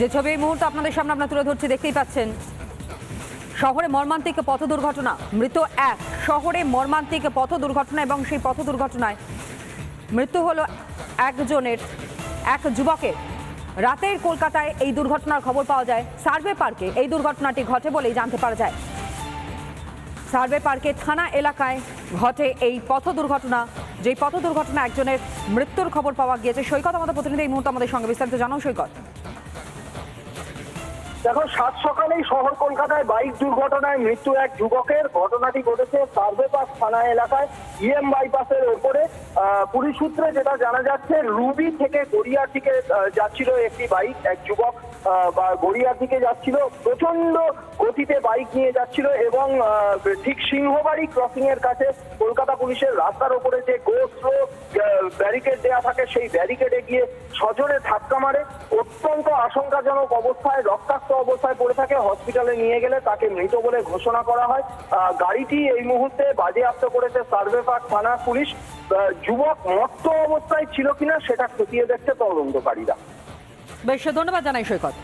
যে ছবি এই মুহূর্তে আপনাদের সামনে আমরা তুলে ধরছি, দেখতেই পাচ্ছেন শহরে মর্মান্তিক পথ দুর্ঘটনা, মৃত এক। শহরে মর্মান্তিক পথ দুর্ঘটনা এবং সেই পথ দুর্ঘটনায় মৃত্যু হলো একজনের, এক যুবকের। রাতের কলকাতায় এই দুর্ঘটনার খবর পাওয়া যায় সার্ভে পার্কে। এই দুর্ঘটনাটি ঘটে বলেই জানতে পারা যায়। সার্ভে পার্কে থানা এলাকায় ঘটে এই পথ দুর্ঘটনা, যেই পথ দুর্ঘটনা একজনের মৃত্যুর খবর পাওয়া গিয়েছে। সৈকত আমাদের প্রতিনিধি এই মুহূর্তে আমাদের সঙ্গে বিস্তারিত জানাও। সৈকত, দেখো, সাত সকালেই শহর কলকাতায় বাইক দুর্ঘটনায় মৃত্যু এক যুবকের। ঘটনাটি ঘটেছে সার্ভে পার্ক থানা এলাকায় ইএম বাইপাসের ওপরে। পুলিশ সূত্রে যেটা জানা যাচ্ছে, রুবি থেকে গড়িয়ার দিকে যাচ্ছিল একটি বাইক। এক যুবক গড়িয়ার দিকে যাচ্ছিল, প্রচন্ড গতিতে বাইক নিয়ে যাচ্ছিল এবং ঠিক সিংহবাড়ি ক্রসিং এর কাছে কলকাতা পুলিশের রাস্তার ওপরে যে গো স্লো ব্যারিকেড দেওয়া থাকে, সেই ব্যারিকেডে গিয়ে সজোরে ধাক্কা মারে। অত্যন্ত আশঙ্কাজনক অবস্থায়, রক্তাক্ত অবস্থায় পড়ে থাকে। হসপিটালে নিয়ে গেলে তাকে মৃত বলে ঘোষণা করা হয়। গাড়িটি এই মুহূর্তে বাজেয়াপ্ত করেছে সার্ভে পার্ক থানা পুলিশ। যুবক মত্ত অবস্থায় ছিল কিনা সেটা খতিয়ে দেখছে তদন্তকারীরা। বেশ, ধন্যবাদ জানাই সৈকত।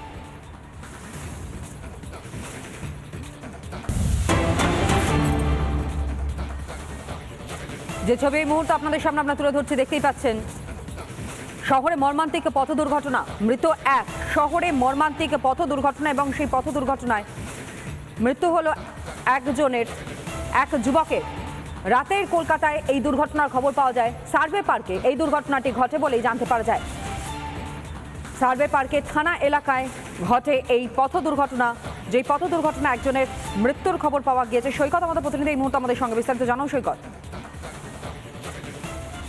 যে ছবি এই মুহূর্তে আপনাদের সামনে আমরা তুলে ধরছি, দেখতেই পাচ্ছেন শহরে মর্মান্তিক পথ দুর্ঘটনা, মৃত এক। শহরে মর্মান্তিক পথ দুর্ঘটনা এবং সেই পথ দুর্ঘটনায় মৃত্যু হলো একজনের, এক যুবকের। রাতের কলকাতায় এই দুর্ঘটনার খবর পাওয়া যায় সার্ভে পার্কে। এই দুর্ঘটনাটি ঘটে বলেই জানতে পারা যায়। সার্ভে পার্কে থানা এলাকায় ঘটে এই পথ দুর্ঘটনা, যেই পথ দুর্ঘটনা একজনের মৃত্যুর খবর পাওয়া গিয়েছে। সৈকত আমাদের প্রতিনিধি এই মুহূর্তে আমাদের সঙ্গে বিস্তারিত জানাও। সৈকত,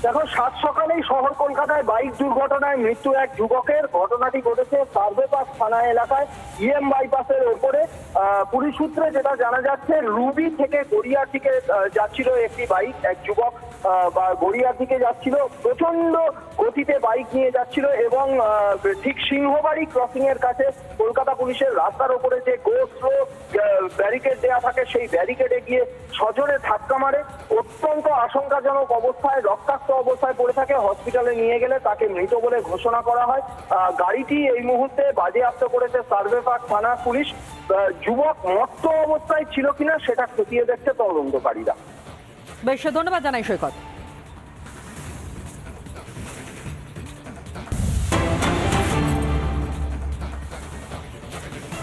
দেখো, সাত সকালেই শহর কলকাতায় বাইক দুর্ঘটনায় মৃত্যু এক যুবকের। ঘটনাটি ঘটেছে সার্ভে পার্ক থানা এলাকায় ইএম বাইপাসের ওপরে। পুলিশ সূত্রে যেটা জানা যাচ্ছে, রুবি থেকে গড়িয়ার দিকে যাচ্ছিল একটি বাইক। এক যুবক গড়িয়ার দিকে যাচ্ছিল, প্রচন্ড গতিতে বাইক নিয়ে যাচ্ছিল এবং ঠিক সিংহবাড়ি ক্রসিং এর কাছে কলকাতা পুলিশের রাস্তার ওপরে যে গো স্লো ব্যারিকেড দেওয়া থাকে, সেই ব্যারিকেডে গিয়ে সজোরে ধাক্কা মারে। অত্যন্ত আশঙ্কাজনক অবস্থায়, রক্তাক্ত অবস্থায় পড়ে থাকে। হসপিটালে নিয়ে গেলে তাকে মৃত বলে ঘোষণা করা হয়। গাড়িটি এই মুহূর্তে বাজেয়াপ্ত করেছে সার্ভে পার্ক থানা পুলিশ। যুবক মত্ত অবস্থায় ছিল কিনা সেটা খতিয়ে দেখছে তদন্তকারীরা। বেশ, ধন্যবাদ জানাই সৈকত।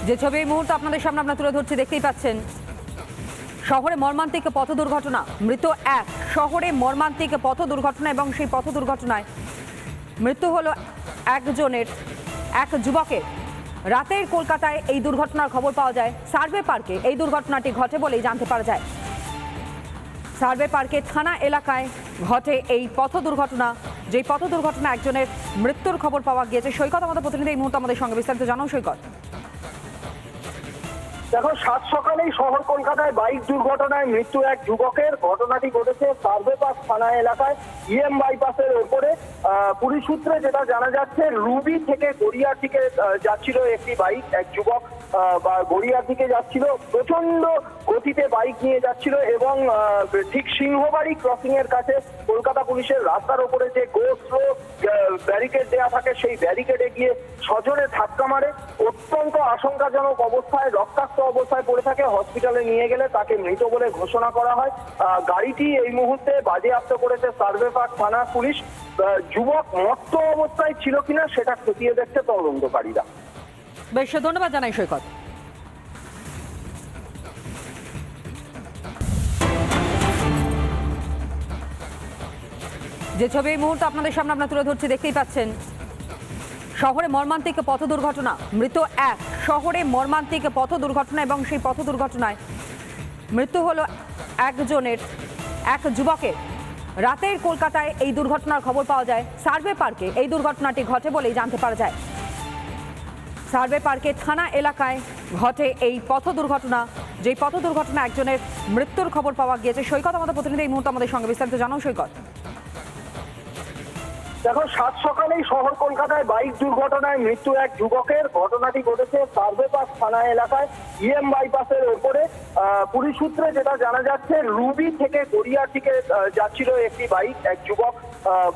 যে ছবি এই মুহূর্তে আপনাদের সামনে আমরা তুলে ধরছি, দেখতেই পাচ্ছেন শহরে মর্মান্তিক পথ দুর্ঘটনা, মৃত এক। শহরে মর্মান্তিক পথ দুর্ঘটনা এবং সেই পথ দুর্ঘটনায় মৃত্যু হলো একজনের, এক যুবকের। রাতের কলকাতায় এই দুর্ঘটনার খবর পাওয়া যায় সার্ভে পার্কে। এই দুর্ঘটনাটি ঘটে বলেই জানতে পারা যায়। সার্ভে পার্কে থানা এলাকায় ঘটে এই পথ দুর্ঘটনা, যেই পথ দুর্ঘটনা একজনের মৃত্যুর খবর পাওয়া গিয়েছে। সৈকত আমাদের প্রতিনিধি এই মুহূর্তে আমাদের সঙ্গে বিস্তারিত জানাও। সৈকত, দেখো, সাত সকালেই শহর কলকাতায় বাইক দুর্ঘটনায় মৃত্যু এক যুবকের। ঘটনাটি ঘটেছে সার্ভে পার্ক থানা এলাকায় ইএম বাইপাসের ওপরে। পুলিশ সূত্রে যেটা জানা যাচ্ছে, রুবি থেকে গড়িয়ার দিকে যাচ্ছিল একটি বাইক। এক যুবক গড়িয়ার দিকে যাচ্ছিল, প্রচন্ড গতিতে বাইক নিয়ে যাচ্ছিল এবং ঠিক সিংহবাড়ি ক্রসিং এর কাছে কলকাতা পুলিশের রাস্তার ওপরে যে গো স্লো ব্যারিকেড দেওয়া থাকে, সেই ব্যারিকেডে গিয়ে সজোরে ধাক্কা মারে। অত্যন্ত আশঙ্কাজনক অবস্থায়, রক্তাক্ত অবস্থায় পড়ে থাকে। হসপিটালে নিয়ে গেলে তাকে মৃত বলে ঘোষণা করা হয়। গাড়িটি এই মুহূর্তে বাজেয়াপ্ত করেছে সার্ভে পার্ক থানা পুলিশ। যুবক মত্ত অবস্থায় ছিল কিনা সেটা খতিয়ে দেখছে তদন্তকারীরা। বেশ, ধন্যবাদ জানাই সৈকত। যে ছবি এই মুহূর্তে আপনাদের সামনে আমরা তুলে ধরছি, দেখতেই পাচ্ছেন শহরে মর্মান্তিক পথ দুর্ঘটনা, মৃত এক। শহরে মর্মান্তিক পথ দুর্ঘটনা এবং সেই পথ দুর্ঘটনায় মৃত্যু হলো একজনের, এক যুবকের। রাতের কলকাতায় এই দুর্ঘটনার খবর পাওয়া যায় সার্ভে পার্কে। এই দুর্ঘটনাটি ঘটে বলেই জানতে পারা যায়। সার্ভে পার্কে থানা এলাকায় ঘটে এই পথ দুর্ঘটনা, যেই পথ দুর্ঘটনা একজনের মৃত্যুর খবর পাওয়া গিয়েছে। সৈকত আমাদের প্রতিনিধি এই মুহূর্তে আমাদের সঙ্গে বিস্তারিত জানাও। সৈকত, দেখো, সাত সকালেই শহর কলকাতায় বাইক দুর্ঘটনায় মৃত্যু এক যুবকের। ঘটনাটি ঘটেছে সার্ভে পার্ক থানা এলাকায় ইএম বাইপাসের ওপরে। পুলিশ সূত্রে যেটা জানা যাচ্ছে, রুবি থেকে গড়িয়ার দিকে যাচ্ছিল একটি বাইক। এক যুবক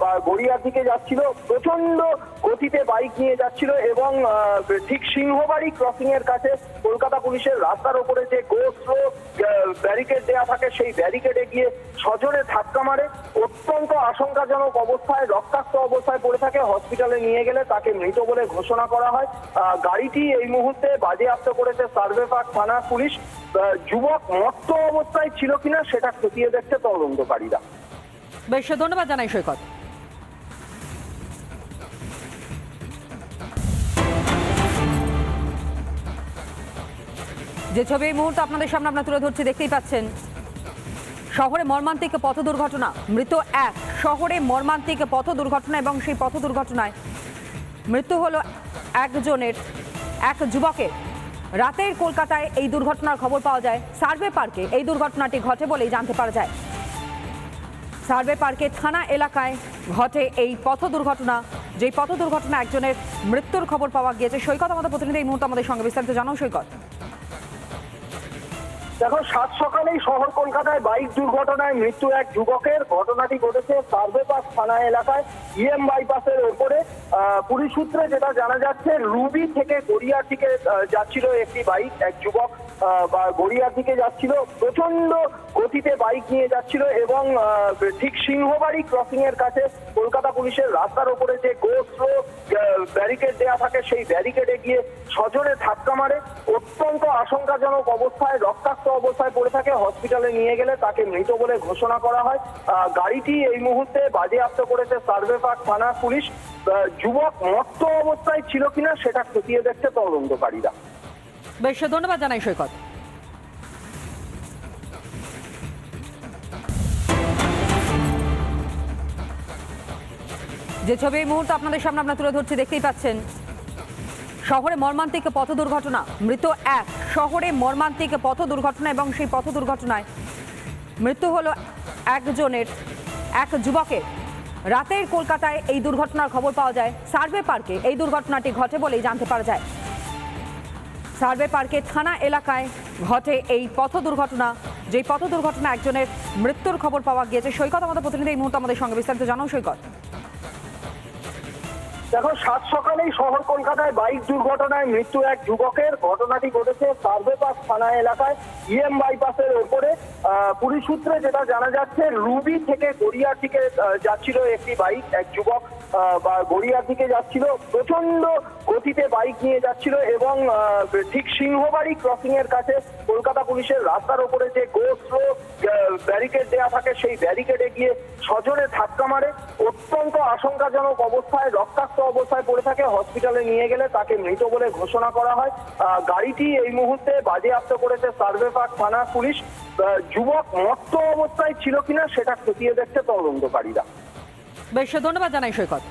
বা গড়িয়ার দিকে যাচ্ছিল, প্রচন্ড গতিতে বাইক নিয়ে যাচ্ছিল এবং ঠিক সিংহবাড়ি ক্রসিং এর কাছে কলকাতা পুলিশের রাস্তার ওপরে যে গো স্লো ব্যারিকেড দেওয়া থাকে সেই ব্যারিকেডে গিয়ে সজোরে ধাক্কা মারে। অত্যন্ত আশঙ্কাজনক অবস্থায়, রক্তাক্ত অবস্থায় পড়ে থাকে। হসপিটালে নিয়ে গেলে তাকে মৃত বলে ঘোষণা করা হয়। গাড়িটি এই মুহূর্তে বাজেয়াপ্ত করেছে সার্ভে পার্ক থানা পুলিশ। যুবক মত্ত অবস্থায় ছিল কিনা সেটা খতিয়ে দেখছে তদন্তকারীরা। বেশ, ধন্যবাদ জানাই সৈকত। যে ছবি এই মুহূর্তে আপনাদের সামনে আমরা তুলে ধরছি দেখতেই পাচ্ছেন, শহরে মর্মান্তিক পথ দুর্ঘটনা, মৃত এক। শহরে মর্মান্তিক পথ দুর্ঘটনা এবং সেই পথ দুর্ঘটনায় মৃত্যু হলো একজনের, এক যুবকের। রাতের কলকাতায় এই দুর্ঘটনার খবর পাওয়া যায় সার্ভে পার্কে। এই দুর্ঘটনাটি ঘটে বলেই জানতে পারা যায়। সার্ভে পার্কে থানা এলাকায় ঘটে এই পথ দুর্ঘটনা, যেই পথ দুর্ঘটনা একজনের মৃত্যুর খবর পাওয়া গিয়েছে। সৈকত আমাদের প্রতিনিধি এই মুহূর্তে আমাদের সঙ্গে বিস্তারিত জানাও। সৈকত, দেখো, সাত সকালেই শহর কলকাতায় বাইক দুর্ঘটনায় মৃত্যু এক যুবকের। ঘটনাটি ঘটেছে সার্ভে পার্ক থানা এলাকায় ইএম বাইপাসের ওপরে। পুলিশ সূত্রে যেটা জানা যাচ্ছে, রুবি থেকে গড়িয়ার দিকে যাচ্ছিল একটি বাইক। এক যুবক গড়িয়ার দিকে যাচ্ছিল, প্রচন্ড গতিতে বাইক নিয়ে যাচ্ছিল এবং ঠিক সিংহবাড়ি ক্রসিং এর কাছে কলকাতা পুলিশের রাস্তার ওপরে যে গো স্লো ব্যারিকেড দেওয়া থাকে সেই ব্যারিকেডে গিয়ে সজোরে ধাক্কা মারে। অত্যন্ত আশঙ্কাজনক অবস্থায়, রক্তাক্ত অবস্থায় পড়ে থাকে। হসপিটালে নিয়ে গেলে তাকে মৃত বলে ঘোষণা করা হয়। গাড়িটি এই মুহূর্তে বাজেয়াপ্ত করেছে সার্ভে পার্ক থানা পুলিশ। যুবক মত্ত অবস্থায় ছিল কিনা সেটা খতিয়ে দেখছে তদন্তকারীরা। বেশ, ধন্যবাদ জানাই সৈকত। যে ছবি এই মুহূর্তে আপনাদের সামনে আমরা তুলে ধরছি দেখতেই পাচ্ছেন, শহরে মর্মান্তিক পথ দুর্ঘটনা, মৃত এক। শহরে মর্মান্তিক পথ দুর্ঘটনা এবং সেই পথ দুর্ঘটনায় মৃত্যু হলো একজনের, এক যুবকের। রাতের কলকাতায় এই দুর্ঘটনার খবর পাওয়া যায় সার্ভে পার্কে। এই দুর্ঘটনাটি ঘটে বলেই জানতে পারা যায়। সার্ভে পার্কে থানা এলাকায় ঘটে এই পথ দুর্ঘটনা, যেই পথ দুর্ঘটনা একজনের মৃত্যুর খবর পাওয়া গিয়েছে। সৈকত আমাদের প্রতিনিধি এই মুহূর্তে আমাদের সঙ্গে বিস্তারিত জানাও। সৈকত, দেখো, সাত সকালেই শহর কলকাতায় বাইক দুর্ঘটনায় মৃত্যু এক যুবকের। ঘটনাটি ঘটেছে সার্ভে পার্ক থানা এলাকায় ইএম বাইপাসের ওপরে। পুলিশ সূত্রে যেটা জানা যাচ্ছে, রুবি থেকে গড়িয়ার দিকে যাচ্ছিল একটি বাইক। এক যুবক গড়িয়ার দিকে যাচ্ছিল, প্রচন্ড গতিতে বাইক নিয়ে যাচ্ছিল এবং ঠিক সিংহবাড়ি ক্রসিং এর কাছে কলকাতা পুলিশের রাস্তার ওপরে যে গো স্লো ব্যারিকেড দেওয়া থাকে সেই ব্যারিকেডে গিয়ে সজোরে ধাক্কা মারে। অত্যন্ত আশঙ্কাজনক অবস্থায়, রক্তাক্ত অবস্থায় পড়ে থাকে। হসপিটালে নিয়ে গেলে তাকে মৃত বলে ঘোষণা করা হয়। গাড়িটি এই মুহূর্তে বাজেয়াপ্ত করেছে সার্ভে পার্ক থানা পুলিশ। যুবক মত্ত অবস্থায় ছিল কিনা সেটা খতিয়ে দেখছে তদন্তকারীরা। বেশ, ধন্যবাদ জানাই সৈকত।